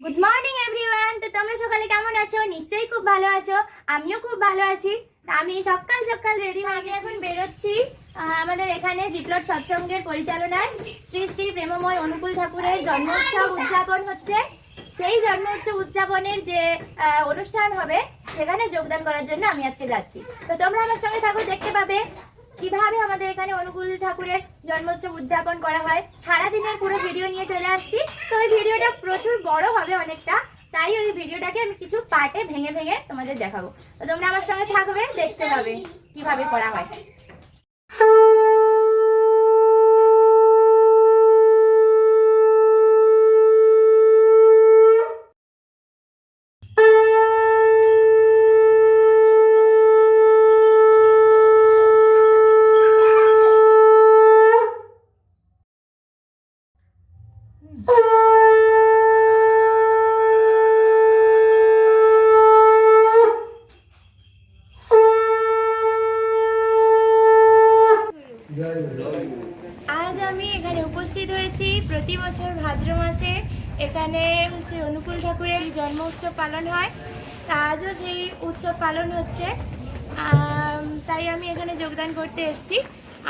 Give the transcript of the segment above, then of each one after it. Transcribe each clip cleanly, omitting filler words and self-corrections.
Good morning everyone. তো তোমরা সকালে কেমন আছো? নিশ্চয়ই খুব ভালো আছো, আমিও খুব ভালো আছি। আমি সকাল সকাল রেডি হয়ে আমি এখন বেরোচ্ছি। আমাদের এখানে জিপ্লট সৎসঙ্গের পরিচালনায় শ্রী শ্রী প্রেমময় অনুকূল ঠাকুরের জন্মোৎসব উদযাপন হচ্ছে। সেই জন্মোৎসব উদযাপনের যে অনুষ্ঠান হবে সেখানে যোগদান করার জন্য আমি আজকে যাচ্ছি। তো তোমরা আমার সঙ্গে থাকো, দেখতে পাবে কিভাবে আমাদের এখানে অনুকূল ঠাকুরের জন্মোৎসব উদযাপন করা হয়। সারাদিনের পুরো ভিডিও নিয়ে চলে আসছি। তো ওই ভিডিওটা প্রচুর বড় হবে অনেকটা, তাই ওই ভিডিওটাকে আমি কিছু পার্টে ভেঙে ভেঙে তোমাদের দেখাবো। তো তোমরা আমার সঙ্গে থাকবে, দেখতে পাবে কিভাবে করা হয়। আজ আমি এখানে উপস্থিত হয়েছি। প্রতি বছর ভাদ্র মাসে এখানে শ্রী অনুকূল ঠাকুরের জন্ম উৎসব পালন হয়। আজও সেই উৎসব পালন হচ্ছে, তাই আমি এখানে যোগদান করতে এসেছি।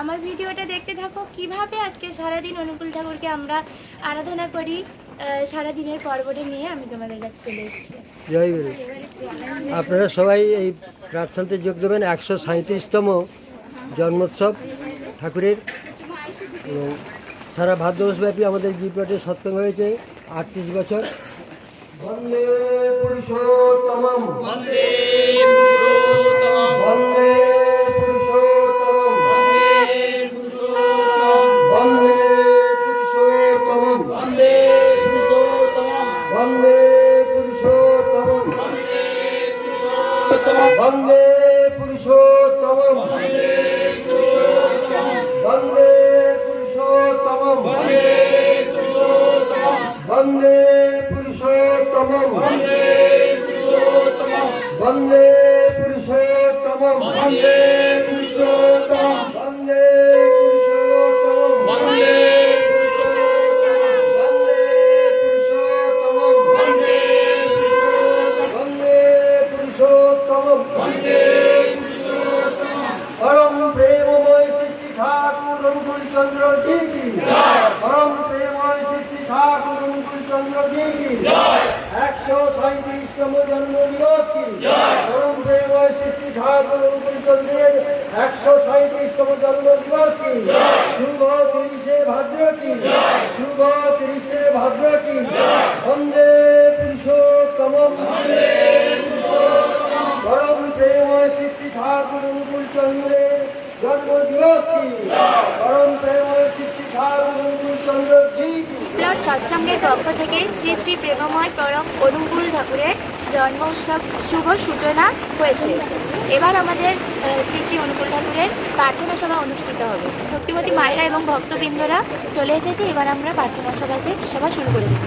আমার ভিডিওটা দেখতে থাকো, কিভাবে আজকে সারাদিন অনুকূল ঠাকুরকে আমরা আরাধনা করি। সারাদিনের পর্বটা নিয়ে আমি তোমাদের কাছে চলে এসেছি। জয় গুরু। আপনারা সবাই এই প্রার্থনাতে যোগ দেবেন। 137তম জন্মোৎসব ঠাকুরের এবং সারা ভারতবর্ষব্যাপী আমাদের জিপ্লটে সৎসঙ্গ হয়েছে 38 বছর। বন্দে পুরুষোত্তমম, বন্দে পুরুষোত্তমম, বন্দে পুরুষোত্তমম, বন্দে পুরুষোত্তমম, বন্দে পুরুষোত্তমম, বন্দে পুরুষোত্তমম, বন্দে পুরুষোত্তমম, বন্দে পুরুষোত্তমম, বন্দে পুরুষোত্তমম, বন্দে পুরুষোত্তমম, বন্দে পুরুষোত্তমম, বন্দে পুরুষোত্তমম, বন্দে পুরুষোত্তমম, বন্দে পুরুষোত্তমম, বন্দে পুরুষোত্তমম। পরম প্রেমময় শ্রী ঠাকুর অনুকূল চন্দ্র জি কি জয়। পরম প্রেমময় শ্রী ঠাকুর অনুকূল চন্দ্র জি কি জয়। 137তম জন্মদিবস কি জয়। পরম প্রেমময় শ্রী ঠাকুর অনুকূল চন্দ্রের 137তম জন্মদিবস কি জয়। শুভ 30শে ভাদ্র কি জয়। শুভ 30শে ভাদ্র কি জয়। বন্দে পুরুষোত্তমম, বন্দে পুরুষোত্তমম। পরম প্রেমময় শ্রী ঠাকুর অনুকূল চন্দ্রের জন্মদিবস কি জয়। পরম প্রেমময় শ্রী ঠাকুর অনুকূল চন্দ্র জি কি। জিপ্লট সৎসঙ্গের পক্ষ থেকে শ্রী শ্রী প্রেমময় পরম অনুকূল ঠাকুরের জন্ম উৎসব শুভ সূচনা হয়েছে। এবার আমাদের শ্রী শ্রী অনুকূল ঠাকুরের প্রার্থনা সভা অনুষ্ঠিত হবে। ভক্তিমতী মায়েরা এবং ভক্তবৃন্দরা চলে এসেছে। এবার আমরা প্রার্থনা সভা শুরু করে দেব।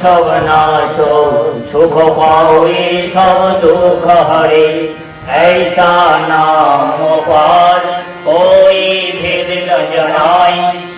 সব নাশ শুভ পাওয়ে সব দুঃখ হরে। ऐसा नाम पार कोई भेद न जनाय,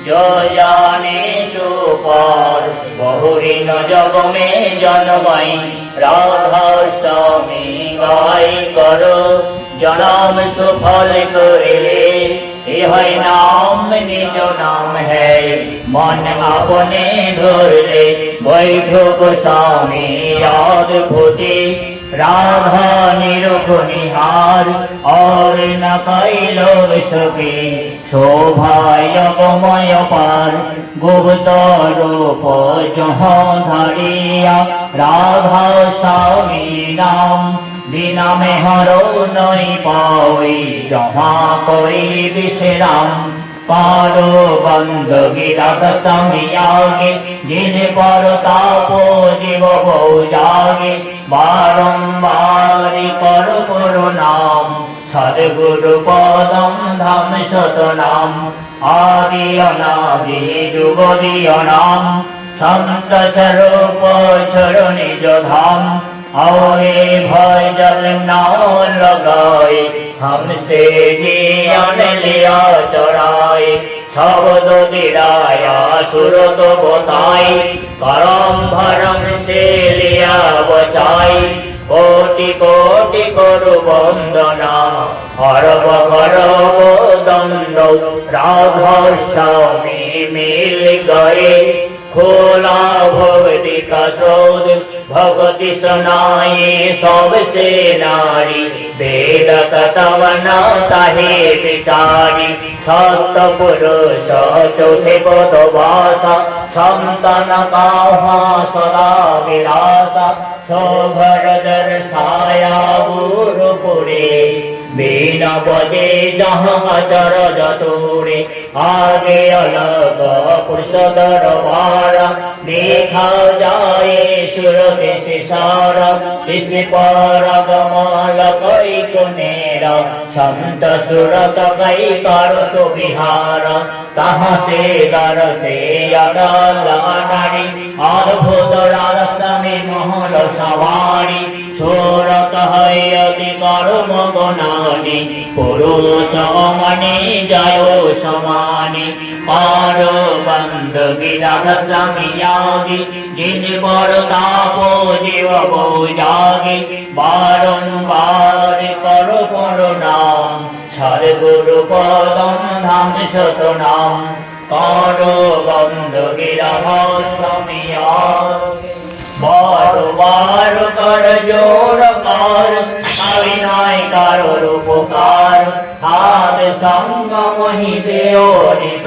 जो जाने सो पार बहुरी न जग में जन्माई। राधा स्वामी गाय करो जन्म सुफल करे। यह नाम निज नाम है मन अपने धर ले। बैठो गोस्वामी याद भूति राधा निरुखनिहार और न कैलो सके शोभा यगमय पार। गुप्त रूप जहाँ धरिया राधा स्वामी नाम बिना में हरो नहीं पावे जहाँ कोई विश्राम। পারো বন্ধ গিরাত সমিয়াগে যিনি পর তাপ জীব বউ জাগে বারম্বার কর নাম সদ্গুরু পদম ধাম শত নাম আদি অনাদি যুগদীয় নাম সন্ত স্বরূপ ছড় নিজ ধাম आओए भय जल नाव लगाए हमसे जीवन लिया चढ़ाए शब्द दिलाया सुरत बताई करम भरम से लिया बचाई कोटि कोटि करु वंदना हरब करब दंड राधा स्वामी मिल गए खोला भक्ति का स्रोत भक्ति सुनाए सबसे नारी वेद तत्वना ताहे विचारी सत्य पुरुष चौथे पद भाषा संतन काहा सदा विलासा सौभर दर्शाया गुरुपुरे बीना बजे जहाँ चरज तोरे आगे अलग पुरुष दरबार देखा जाए सुरति से सारा इस पर गमल कई कुनेरा संत सुरत कई कर तो विहार तहाँ से दर से नारी अद्भुत रस में महल सवारी छोरत है अति कर्म गणानी पुरुष मणि जयो समानी पार बंद गिरा समियागी जिन पर तापो जीव बो जागी बारंबार करो नाम सद्गुरु पदम धाम शत नाम करो बंद गिरा समियागी बार कर जोर कर अविनय करो रूपकार साध संग मही देओनित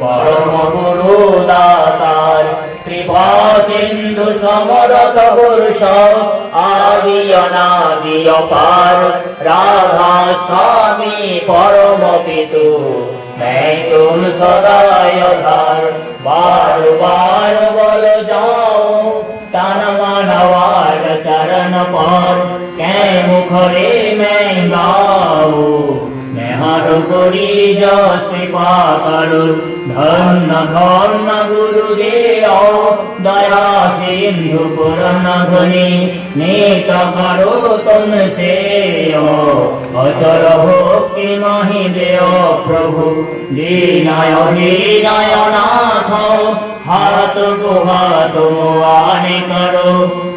परम गुरु दातार कृपा सिंधु समरथ पुरुष आदि अनादि अपार राधा स्वामी परम पितु मैं तुम सदाय धार बार बार बोल जाओ तन मनवार चरण पर कै मुखरे मैं गाऊ मैं हर गुरी जस कृपा करो धन्य धन्य गुरुदेव दया सिंधु पुरन ध्वनि नेत करो तुमसे अचर भक्ति मही देव प्रभु दीनाय दीनाय नाथ हाथ को हाथ मुआने करो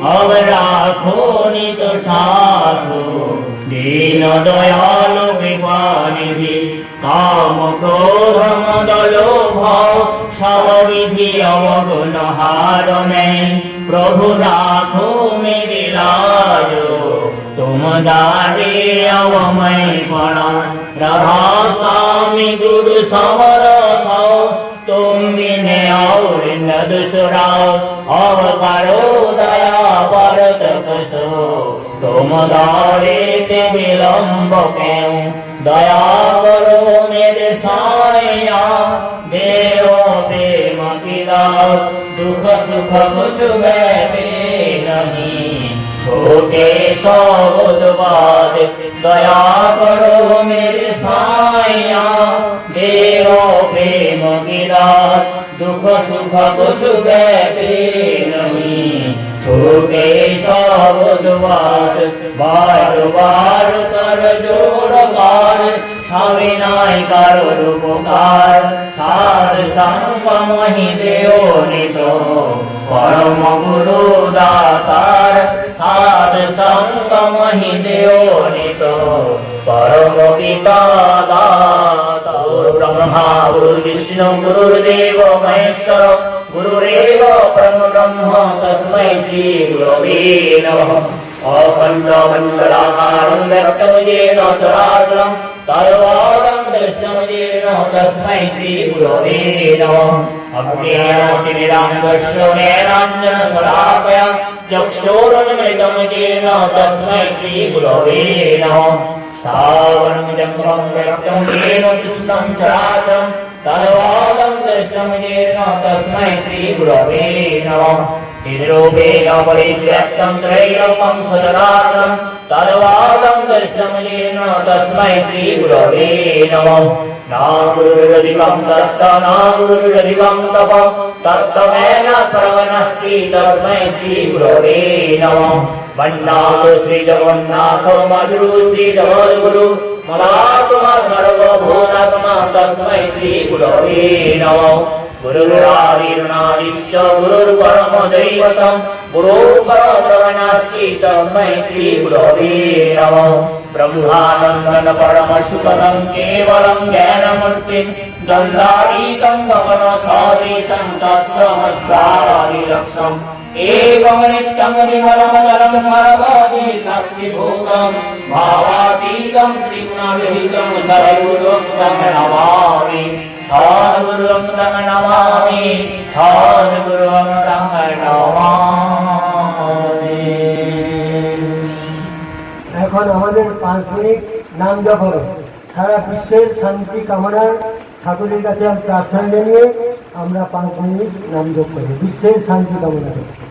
अब राखो नित साधो दीन दयालु कृपा निधि काम क्रोध मद लोभ सब विधि अवगुण हार में प्रभु राखो मेरी लाज तुम दारे अवमय पड़ा रहा स्वामी गुरु समरथ तुम बिने और न दूसरा अवकारो दया परत कसो तुम दारे ते विलंब क्यों दया करो मेरे साया देव प्रेम की दात दुख सुख कुछ बैठे नहीं छोटे सब बात दया करो मेरे साया देव प्रेम की दात दुख सुख कुछ बैठे नहीं छोटे सब बात बार बार कर जोड़ कार अविनय करो रूपकार साध संग मही देओनित परम गुरु दातार साध संग मही देओनित परम पिता दाता ब्रह्मा गुरु विष्णु गुरुर्देव महेश्वर गुरुरेव परम ब्रह्म तस्मै श्री गुरवे नमः अखण्डमण्डलाकारं व्यक्तं येन चराचरं सर्वं दर्शनं येन तस्मै श्रीगुरवे नमः अज्ञानतिमिरां दर्शनेनाञ्जनशलाकया चक्षुरुन्मिलितं येन तस्मै श्रीगुरवे नमः स्थावरं जङ्गमं व्यक्तं येन दृष्टं चराचरं तद्वादं दृष्टं येन तस्मै श्रीगुरवे नमः निरूपेण परिव्यक्तं त्रैलोक्यं सचराचरं तद्वादं दृष्टं येन तस्मै श्रीगुरवे नमः नागुरुरधिकं तत्त नागुरुरधिकं तप तत्तमेन परमनस्ति तस्मै श्रीगुरवे नमः वन्दातु श्रीजगन्नाथ मधुरु श्रीजगद्गुरु मदात्मा सर्वभूतात्मा तस्मै श्रीगुरवे नमः गुरुरादिर्नादिश्च गुरुर्परमदैवतं गुरुपरब्रह्मणास्ति तस्मै श्रीगुरवे नमः ब्रह्मानन्दं परमसुखदं केवलं ज्ञानमूर्तिं दण्डातीतं गगनसदृशं तत्त्वमस्यादिलक्ष्यम् एकं नित्यं निर्मलमचलं सर्वदि साक्षिभूतं भावातीतं त्रिगुणरहितं सद्गुरुं तं नमामि सद्गुरुं तं नमामि सद्गुरुं तं नमामि। এখন আমাদের 5 মিনিট নাম জপ হবে। সারা বিশ্বের শান্তি কামনা ঠাকুরের কাছে প্রার্থনা জানিয়ে আমরা 5 মিনিট নাম জপ করি বিশ্বের শান্তি কামনা করে।